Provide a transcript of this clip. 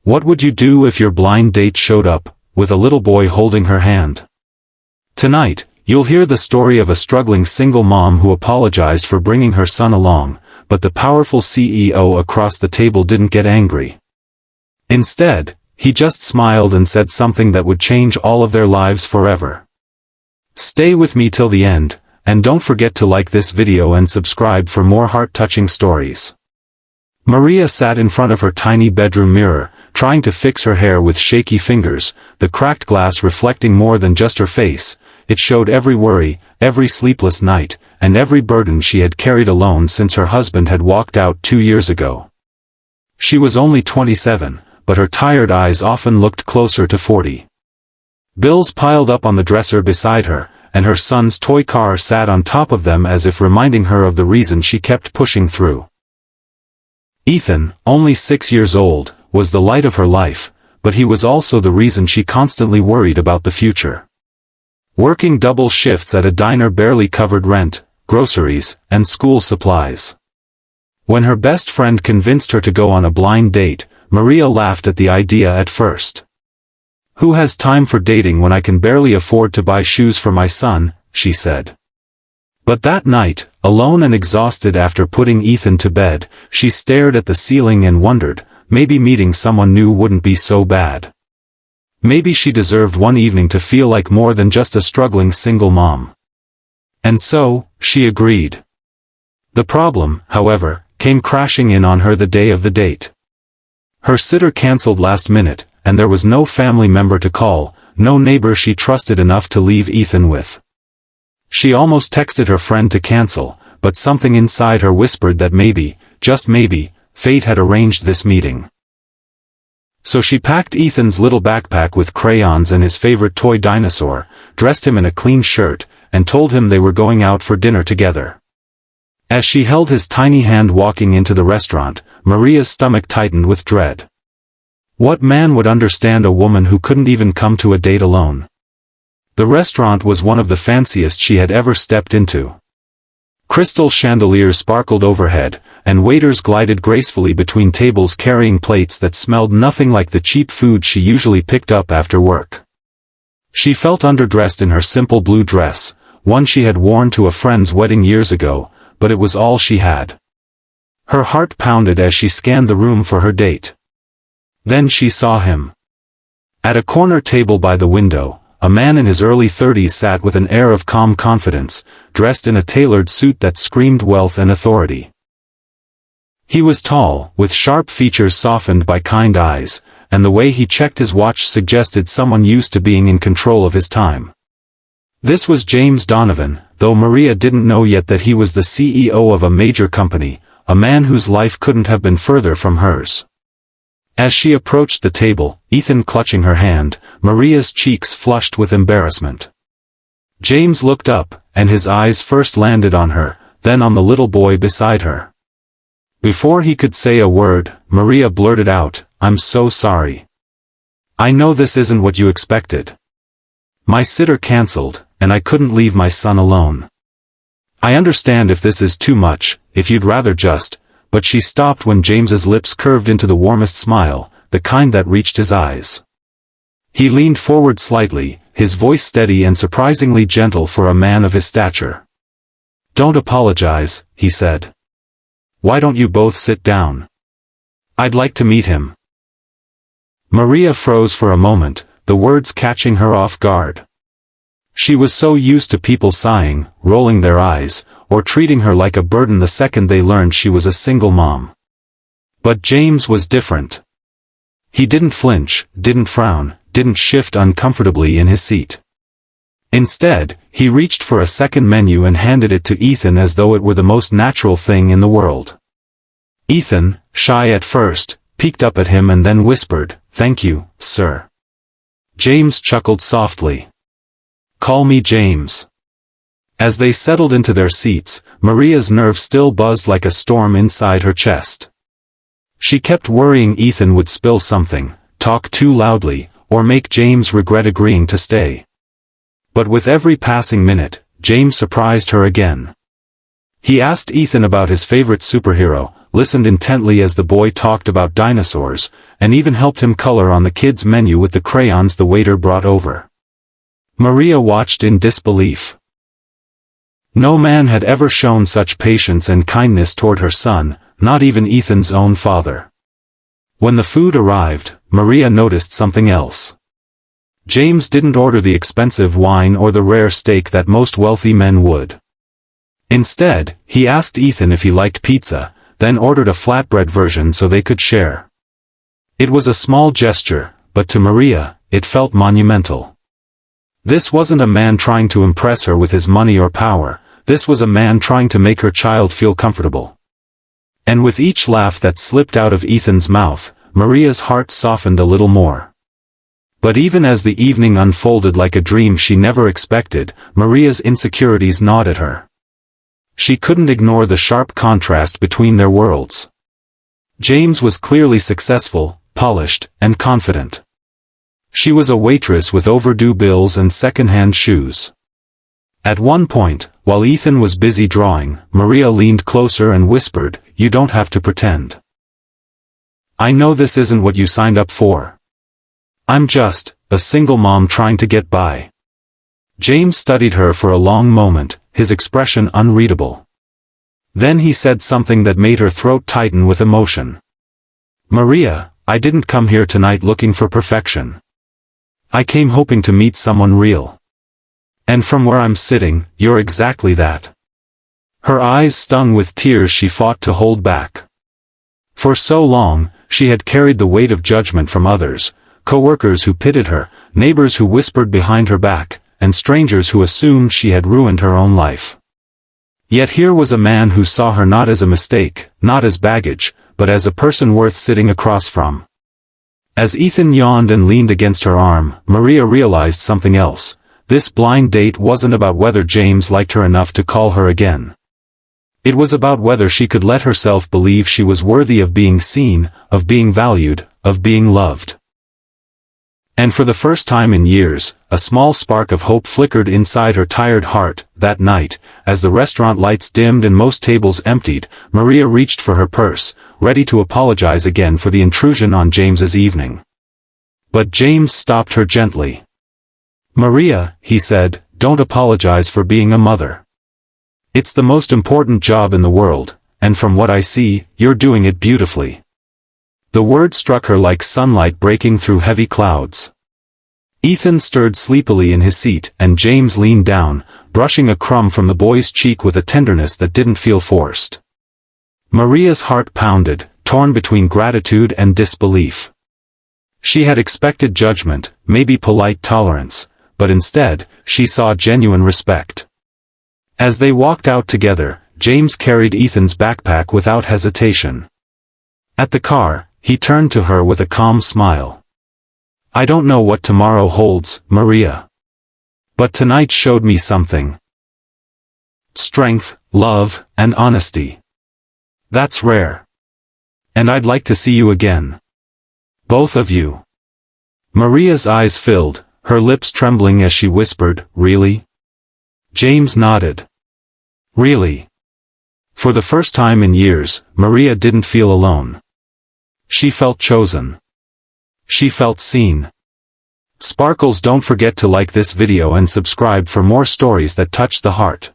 What would you do if your blind date showed up, with a little boy holding her hand? Tonight, you'll hear the story of a struggling single mom who apologized for bringing her son along, but the powerful CEO across the table didn't get angry. Instead, he just smiled and said something that would change all of their lives forever. Stay with me till the end, and don't forget to like this video and subscribe for more heart-touching stories. Maria sat in front of her tiny bedroom mirror, trying to fix her hair with shaky fingers, the cracked glass reflecting more than just her face. It showed every worry, every sleepless night, and every burden she had carried alone since her husband had walked out 2 years ago. She was only 27, but her tired eyes often looked closer to 40. Bills piled up on the dresser beside her, and her son's toy car sat on top of them as if reminding her of the reason she kept pushing through. Ethan, only 6 years old, was the light of her life, but he was also the reason she constantly worried about the future. Working double shifts at a diner barely covered rent, groceries, and school supplies. When her best friend convinced her to go on a blind date, Maria laughed at the idea at first. "Who has time for dating when I can barely afford to buy shoes for my son?" she said. But that night, alone and exhausted after putting Ethan to bed, she stared at the ceiling and wondered, maybe meeting someone new wouldn't be so bad. Maybe she deserved one evening to feel like more than just a struggling single mom. And so, she agreed. The problem, however, came crashing in on her the day of the date. Her sitter canceled last minute, and there was no family member to call, no neighbor she trusted enough to leave Ethan with. She almost texted her friend to cancel, but something inside her whispered that maybe, just maybe, fate had arranged this meeting. So she packed Ethan's little backpack with crayons and his favorite toy dinosaur, dressed him in a clean shirt, and told him they were going out for dinner together. As she held his tiny hand walking into the restaurant, Maria's stomach tightened with dread. What man would understand a woman who couldn't even come to a date alone? The restaurant was one of the fanciest she had ever stepped into. Crystal chandeliers sparkled overhead, and waiters glided gracefully between tables carrying plates that smelled nothing like the cheap food she usually picked up after work. She felt underdressed in her simple blue dress, one she had worn to a friend's wedding years ago, but it was all she had. Her heart pounded as she scanned the room for her date. Then she saw him. At a corner table by the window, a man in his early 30s sat with an air of calm confidence, dressed in a tailored suit that screamed wealth and authority. He was tall, with sharp features softened by kind eyes, and the way he checked his watch suggested someone used to being in control of his time. This was James Donovan, though Maria didn't know yet that he was the CEO of a major company, a man whose life couldn't have been further from hers. As she approached the table, Ethan clutching her hand, Maria's cheeks flushed with embarrassment. James looked up, and his eyes first landed on her, then on the little boy beside her. Before he could say a word, Maria blurted out, "I'm so sorry. I know this isn't what you expected. My sitter canceled, and I couldn't leave my son alone. I understand if this is too much, if you'd rather just..." But she stopped when James's lips curved into the warmest smile, the kind that reached his eyes. He leaned forward slightly, his voice steady and surprisingly gentle for a man of his stature. "Don't apologize," he said. "Why don't you both sit down? I'd like to meet him." Maria froze for a moment, the words catching her off guard. She was so used to people sighing, rolling their eyes, or treating her like a burden the second they learned she was a single mom. But James was different. He didn't flinch, didn't frown, didn't shift uncomfortably in his seat. Instead, he reached for a second menu and handed it to Ethan as though it were the most natural thing in the world. Ethan, shy at first, peeked up at him and then whispered, "Thank you, sir." James chuckled softly. "Call me James." As they settled into their seats, Maria's nerves still buzzed like a storm inside her chest. She kept worrying Ethan would spill something, talk too loudly, or make James regret agreeing to stay. But with every passing minute, James surprised her again. He asked Ethan about his favorite superhero, listened intently as the boy talked about dinosaurs, and even helped him color on the kids' menu with the crayons the waiter brought over. Maria watched in disbelief. No man had ever shown such patience and kindness toward her son, not even Ethan's own father. When the food arrived, Maria noticed something else. James didn't order the expensive wine or the rare steak that most wealthy men would. Instead, he asked Ethan if he liked pizza, then ordered a flatbread version so they could share. It was a small gesture, but to Maria, it felt monumental. This wasn't a man trying to impress her with his money or power, this was a man trying to make her child feel comfortable. And with each laugh that slipped out of Ethan's mouth, Maria's heart softened a little more. But even as the evening unfolded like a dream she never expected, Maria's insecurities gnawed at her. She couldn't ignore the sharp contrast between their worlds. James was clearly successful, polished, and confident. She was a waitress with overdue bills and second-hand shoes. At one point, while Ethan was busy drawing, Maria leaned closer and whispered, "You don't have to pretend. I know this isn't what you signed up for. I'm just a single mom trying to get by." James studied her for a long moment, his expression unreadable. Then he said something that made her throat tighten with emotion. "Maria, I didn't come here tonight looking for perfection. I came hoping to meet someone real. And from where I'm sitting, you're exactly that." Her eyes stung with tears she fought to hold back. For so long, she had carried the weight of judgment from others, co-workers who pitted her, neighbors who whispered behind her back, and strangers who assumed she had ruined her own life. Yet here was a man who saw her not as a mistake, not as baggage, but as a person worth sitting across from. As Ethan yawned and leaned against her arm, Maria realized something else. This blind date wasn't about whether James liked her enough to call her again. It was about whether she could let herself believe she was worthy of being seen, of being valued, of being loved. And for the first time in years, a small spark of hope flickered inside her tired heart. That night, as the restaurant lights dimmed and most tables emptied, Maria reached for her purse, ready to apologize again for the intrusion on James's evening. But James stopped her gently. "Maria," he said, "don't apologize for being a mother. It's the most important job in the world, and from what I see, you're doing it beautifully." The word struck her like sunlight breaking through heavy clouds. Ethan stirred sleepily in his seat, and James leaned down, brushing a crumb from the boy's cheek with a tenderness that didn't feel forced. Maria's heart pounded, torn between gratitude and disbelief. She had expected judgment, maybe polite tolerance, but instead, she saw genuine respect. As they walked out together, James carried Ethan's backpack without hesitation. At the car, he turned to her with a calm smile. "I don't know what tomorrow holds, Maria. But tonight showed me something. Strength, love, and honesty. That's rare. And I'd like to see you again. Both of you." Maria's eyes filled, her lips trembling as she whispered, "Really?" James nodded. "Really." For the first time in years, Maria didn't feel alone. She felt chosen. She felt seen. Sparkles, don't forget to like this video and subscribe for more stories that touch the heart.